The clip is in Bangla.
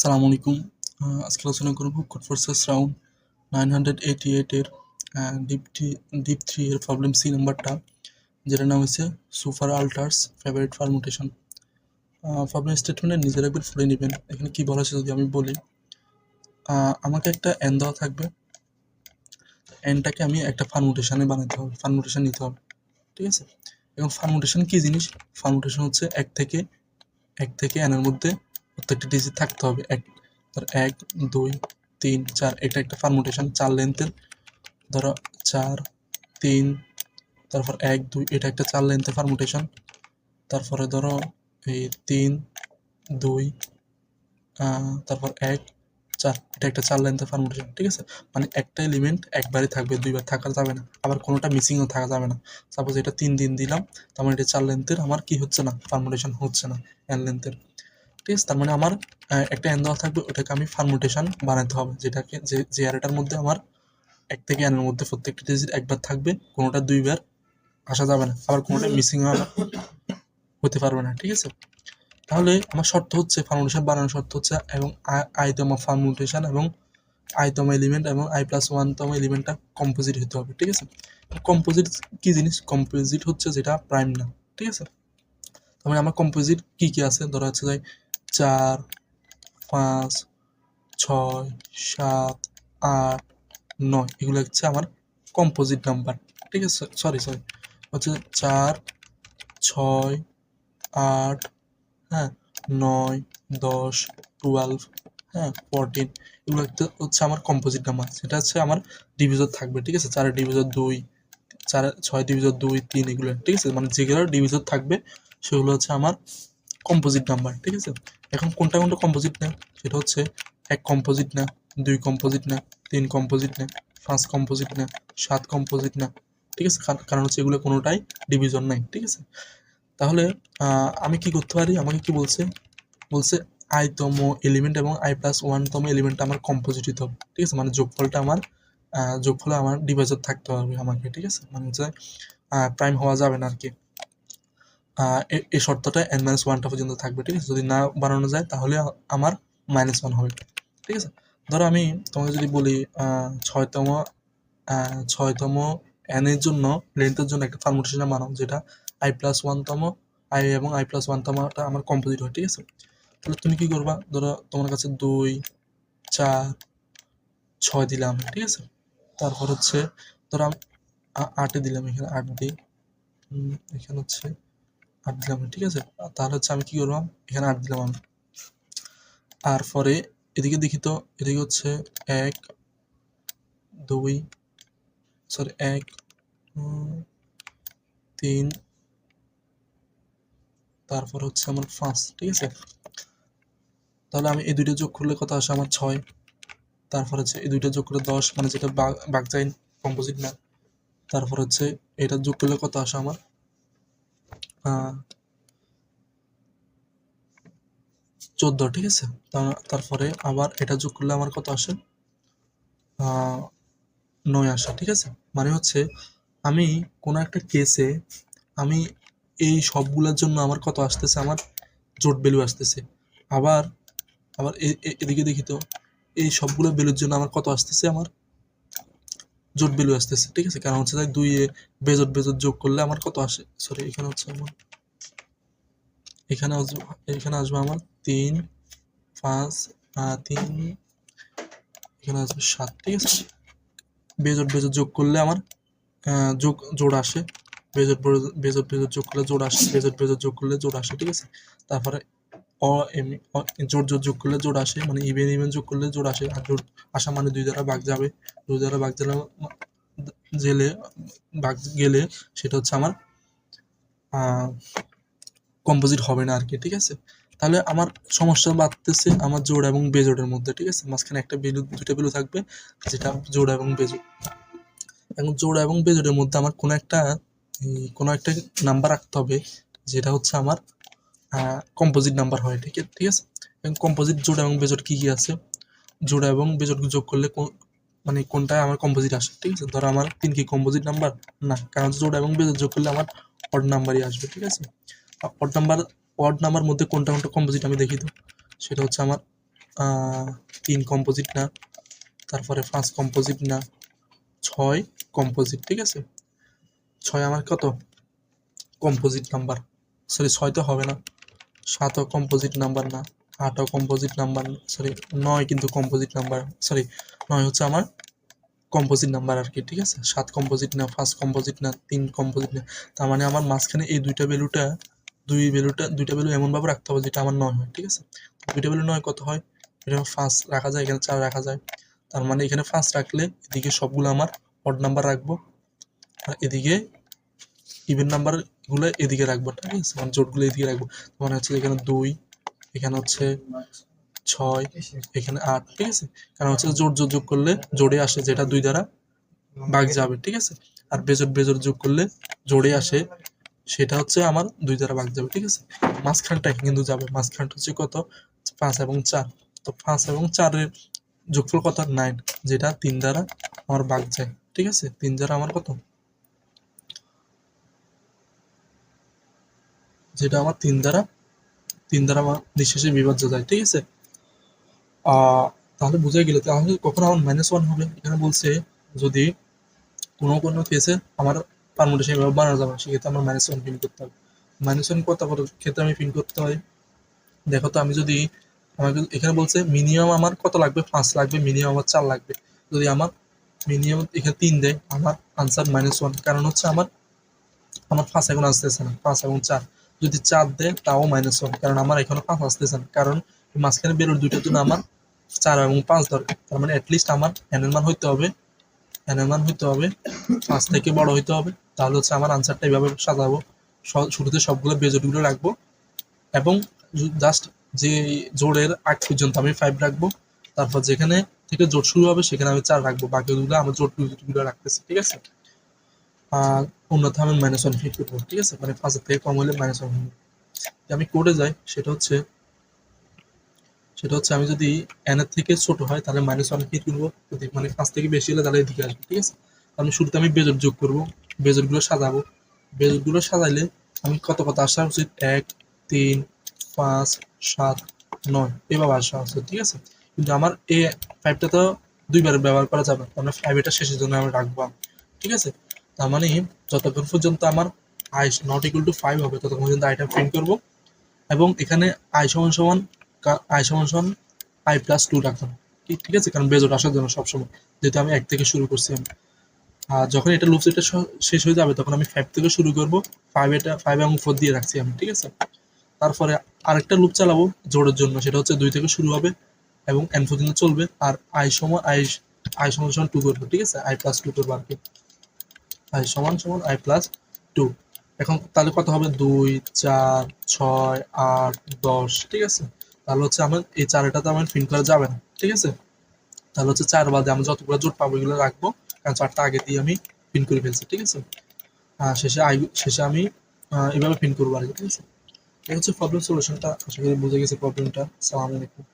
আসসালামু আলাইকুম। আজকে আলোচনা করব কোড ফোর্সেস রাউন্ড 988 এর ডিপ 3 এর প্রবলেম সি নাম্বারটা, যেটার নাম হচ্ছে সুপার আল্টার্স ফেভারিট পারমুটেশন। প্রবলেম স্টেটমেন্টে নিজের একবার পড়ে নেবেন। এখানে কি বলা আছে যদি আমি বলি, আমাকে একটা এন দেওয়া থাকবে, এনটাকে আমি একটা পারমুটেশনে বানাতে হবে, পারমুটেশন নিতে হবে, ঠিক আছে। এখন পারমুটেশন কি জিনিস? পারমুটেশন হচ্ছে এক থেকে এন এর মধ্যে প্রত্যেকটা ডিজিট থাকতে হবে। ধর 1 2 3 4, এটা একটা পারমুটেশন 4 লেন্থের। ধরো 4 3, তারপর 1 2, এটা একটা 4 লেন্থের পারমুটেশন। তারপরে ধরো এই 3 2, তারপর 1 4, এটা একটা 4 লেন্থের পারমুটেশন, ঠিক আছে। মানে একটা এলিমেন্ট একবারই থাকবে, দুইবার থাকা যাবে না, আবার কোনোটা মিসিংও থাকা যাবে না। সাপোজ এটা 3 দিন দিলাম, তার মানে এটা 4 লেন্থের, আমার কি হচ্ছে না, পারমুটেশন হচ্ছে না এন লেন্থের, ঠিক আছে। তার মানে আমার একটা এন দেওয়া থাকবে, ওটাকে আমি পারমুটেশন বানাতে হবে, যেটাকে যে অ্যারেটার মধ্যে আমার 1 থেকে n এর মধ্যে প্রত্যেকটা ডিজিট একবার থাকবে, কোনোটা দুইবার আসা যাবে না, আবার কোনোটা মিসিং হতে পারবে না, ঠিক আছে। তাহলে আমার শর্ত হচ্ছে, পারমুটেশন বানানোর শর্ত হচ্ছে এবং আইতম অফ পারমুটেশন এবং আইতম এলিমেন্ট এবং i+1 তম এলিমেন্টটা কম্পোজিট হতে হবে, ঠিক আছে। কম্পোজিট কি জিনিস? কম্পোজিট হচ্ছে যেটা প্রাইম না, ঠিক আছে। তার মানে আমার কম্পোজিট কি কি আছে, ধরা হচ্ছে যে 4 5 6 7 8 9, এগুলো হচ্ছে আমার কম্পোজিট নাম্বার, ঠিক আছে। সরি হচ্ছে 4 6 8, হ্যাঁ, 9 10 12, হ্যাঁ, 14, এগুলো হচ্ছে আমার কম্পোজিট নাম্বার, সেটা হচ্ছে আমার ডিভিজর থাকবে, ঠিক আছে। 4 ডিভিজর 2, 4 6 ডিভিজর 2 3, এগুলো, ঠিক আছে। মানে যেগুলো ডিভিজর থাকবে সেগুলো হচ্ছে আমার কম্পোজিট নাম্বার, ঠিক আছে। এখন কোনটা কম্পোজিট না, সেটা হচ্ছে 1 কম্পোজিট না, 2 কম্পোজিট না, 3 কম্পোজিট না, 5 কম্পোজিট না, 7 কম্পোজিট না, ঠিক আছে। কারণ হচ্ছে এগুলো কোনোটাই ডিভিজন নাই, ঠিক আছে। তাহলে আমি কি করতে পারি, আমাকে কি বলছে i তম এলিমেন্ট এবং i+1 তম এলিমেন্টটা আমার কম্পোজিট হতে হবে, ঠিক আছে। মানে যোগফলে আমার ডিভিজর থাকতে হবে আমাকে, ঠিক আছে। মানে হচ্ছে প্রাইম হওয়া যাবে না আর কি। এই শর্তটা n-1টা পর্যন্ত থাকবে, ঠিক আছে। যদি না বানানো যায় তাহলে আমার -1 হবে, ঠিক আছে। ধরো আমি তোমাকে যদি বলি 6তম n এর জন্য, লেন্থের জন্য একটা পারমুটেশন বানাও, যেটা i+1 তম i এবং i+1 তমটা আমার কম্পোজিট হয়, ঠিক আছে। তাহলে তুমি কি করবা, ধরো তোমার কাছে 2 4 6 দিলাম, ঠিক আছে। তারপর হচ্ছে ধরো আমি 8 দিলাম, এখানে 8 দিই, এখানে হচ্ছে 8 দিলাম, ঠিক আছে। তাহলে হচ্ছে আমি কি করলাম, এখানে 8 দিলাম আমি। আর পরে এদিকে দেখি তো, এদিকে হচ্ছে 1 2, সরি 1 3, তারপর হচ্ছে আমার 5, ঠিক আছে। তাহলে আমি এই দুইটা যোগ করলে কত আসে, আমার 6। তারপর হচ্ছে এই দুইটা যোগ করলে 10, মানে যেটা বাগজাইন কম্পোজিট না। তারপর হচ্ছে এটা যোগ করলে কত আসে আমার 14, ঠিক আছে। তারপরে আবার এটা যোগ করলে আমার কত আসে 9 আসে, ঠিক আছে। মানে হচ্ছে আমি কোনো একটা কেসে আমি এই সবগুলোর জন্য আমার কত আসতেছে, আমার জোট ভ্যালু আসতেছে। আবার আবার এদিকে দেখি তো, এই সবগুলো ভ্যালুর জন্য আমার কত আসতেছে, আমার জোট ভ্যালু আসতেছে, ঠিক আছে। কারণ হচ্ছে 2 এ বেজোট যোগ করলে আমার কত আসে, সরি এখানে হচ্ছে আমার এখানে আসবে আমার 3 5 3, এখানে আসবে 7, ঠিক আছে। বেজোট যোগ করলে আমার জোড় আসে, বেজোট যোগ করলে জোড় আসে, বেজোট যোগ করলে জোড় আসে, ঠিক আছে। তারপরে জোড় যোগ করলে জোড় আসে, মানে ইভেন যোগ করলে জোড় আসে। আর জোড় আসা মানে 2 দ্বারা ভাগ যাবে, 2 দ্বারা ভাগ গেলে সেটা হচ্ছে আমার কম্পোজিট হবে না আর কি, ঠিক আছে। তাহলে আমার সমস্যা বাড়তেছে আমার জোড় এবং বেজোড়ের মধ্যে, ঠিক আছে। মাঝখানে একটা দুইটা ভ্যালু থাকবে, যেটা জোড় এবং বেজোড়। এখন জোড় এবং বেজোড়ের মধ্যে আমার কোনো একটা নাম্বার রাখতে হবে, যেটা হচ্ছে আমার কম্পোজিট নাম্বার হয়, ঠিক আছে। এবং কম্পোজিট জোড় এবং বেজোড় কি আছে, জোড় এবং বেজোড় যোগ করলে মানে কোনটা আমার কম্পোজিট আসে, ঠিক আছে। ধরো আমার 3 কি কম্পোজিট নাম্বার না, কারণ জোড় এবং বেজোড় যোগ করলে আমার অড নাম্বারই আসবে, ঠিক আছে। অড নাম্বার মধ্যে কোনটা কম্পোজিট আমি দেখি তো, সেটা হচ্ছে আমার 3 কম্পোজিট না, তারপরে 5 কম্পোজিট না, 6 কম্পোজিট, ঠিক আছে? 6 আমার কত কম্পোজিট নাম্বার, সরি 6 তো হবে না, 7ও কম্পোজিট নাম্বার না, 8ও কম্পোজিট নাম্বার, সরি 9 কিন্তু কম্পোজিট নাম্বার, সরি 9 হচ্ছে আমার কম্পোজিট নাম্বার আর কি, ঠিক আছে? 7 কম্পোজিট না, 5 কম্পোজিট না, 3 কম্পোজিট না। তার মানে আমার মাঝখানে এই দুইটা ভ্যালু এমনভাবে রাখতে হবে যেটা আমার 9 হয়, ঠিক আছে? দুইটা ভ্যালু 9 কত হয়? এটা 5 রাখা যায়, এখানে 4 রাখা যায়। তার মানে এখানে 5 রাখলে এদিকে সবগুলো আমার অড নাম্বার রাখবো, আর এদিকে ইভেন নাম্বার গুলো এদিকে রাখবো, ঠিক আছে? মানে জোটগুলো এদিকে রাখবো। মানে হচ্ছে এখানে 2, এখানে হচ্ছে 6, এখানে 8, ঠিক আছে? কারণ হচ্ছে জোট যোগ করলে জোড়ে আসে যেটা 2 দ্বারা ভাগ যাবে, ঠিক আছে? আর বেজোড় যোগ করলে জোড়ে আসে সেটা হচ্ছে আমার 2 দ্বারা ভাগ যাবে, ঠিক আছে? মাঝখানটা কিন্তু যাবে, মাঝখানটা হচ্ছে কত? 5 এবং 4। তো 5 এবং 4 এর যোগফল কত? 9, যেটা 3 দ্বারা আমার ভাগ যায়, ঠিক আছে? 3 দ্বারা আমার কত? যেটা আমার 3 দ্বারা আমার নিঃশেষে বিভাজ্য যায়, ঠিক আছে? তাহলে বুঝে গেলে তাহলে কখন আমার -1 হবে? এখানে বলছে যদি কোনো কেসে আমার পারমুটেশন এভাবে বানানো যাবে না, সেক্ষেত্রে আমার -1 প্রিন্ট করতে হবে। -1 কত ক্ষেত্রে আমি প্রিন্ট করতে হয়? দেখো তো, আমি যদি আমাকে এখানে বলছে মিনিমাম আমার কত লাগবে? 5 লাগবে, মিনিমাম আমার 4 লাগবে। যদি আমার মিনিমাম এখানে 3 দেয়, আমার আনসার -1, কারণ হচ্ছে আমার 5 এখন আসতেছে না, 5 এবং 4। যদি 4 দেয় তাও -1, কারণ আমার এখনো 5 আসতেছে না, কারণ মাঝখানে বেরোর দুইটার জন্য আমার 4 এবং 5 দরকার। তার মানে অ্যাটলিস্ট আমার n এর মান হইতে হবে 5 থেকে বড় হইতে হবে। তাহলে হচ্ছে আমার আনসারটা এইভাবে সাজাবো, শুরুতে সবগুলো বেজোড়গুলো রাখবো এবং জাস্ট যে জোড়ের আগ পর্যন্ত আমি 5 রাখবো, তারপর যেখানে থেকে জোট শুরু হবে সেখানে আমি 4 রাখবো, বাকিগুলো আমার জোটগুলো রাখতেছি, ঠিক আছে? আর অন্যথা আমি -1 ফিট করবো, ঠিক আছে? মানে 5 এর থেকে কম হলে -1 হবে। আমি কোডে যাই, সেটা হচ্ছে আমি যদি n এর থেকে ছোট হয় তাহলে -1 ফিট করবো, যদি মানে 5 থেকে বেশি হলে তাহলে এদিকে আসবে, ঠিক আছে? আমি শুরুতে আমি বেজোড় যোগ করবো, বেজোড়গুলো সাজাবো, বেজোড়গুলো সাজাইলে আমি কত আসা উচিত? 1, 3, 5, 7, 9 এভাবে আসা উচিত, ঠিক আছে? কিন্তু আমার এই 5টা তো 2 বার ব্যবহার করা যাবে, কারণ 5 এটা শেষের জন্য আমি রাখবো, ঠিক আছে? তার মানে যতক্ষণ পর্যন্ত আমার i নট ইকুয়াল টু 5 হবে ততক্ষণ পর্যন্ত আইটা প্রিন্ট করবো, এবং এখানে i সমান সমান i প্লাস 2 রাখলাম, ঠিক আছে? কারণ বেজোড় আসার জন্য সবসময়, যেহেতু আমি 1 থেকে শুরু করছি আমি। আর যখন এটা লুপ সেটটা শেষ হয়ে যাবে তখন আমি 5 থেকে শুরু করব, 5 এবং 4 দিয়ে রাখছি আমি, ঠিক আছে? তারপরে আরেকটা লুপ চালাবো জোড়ের জন্য, সেটা হচ্ছে 2 থেকে শুরু হবে এবং n পর্যন্ত চলবে, আর i সমান 2 করবো, ঠিক আছে? i প্লাস 2 করবো আর কি, i সমান i প্লাস 2। এখন তাহলে কত হবে? 2, 4, 6, 8, 10, ঠিক আছে? তাহলে হচ্ছে আমার এই 4টাতে আমার প্রিন্ট করা যাবে না, ঠিক আছে? তাহলে হচ্ছে 4 বাদে আমি যতগুলো জোট পাবো এগুলো রাখবো, কারণ 4টা আগে দিয়ে আমি প্রিন্ট করে ফেলছি, ঠিক আছে? শেষে আমি এভাবে প্রিন্ট করবো আর কি, ঠিক আছে? এই হচ্ছে প্রবলেম সলিউশনটা। আশা করি বুঝে গেছে প্রবলেমটা। আসসালামু আলাইকুম।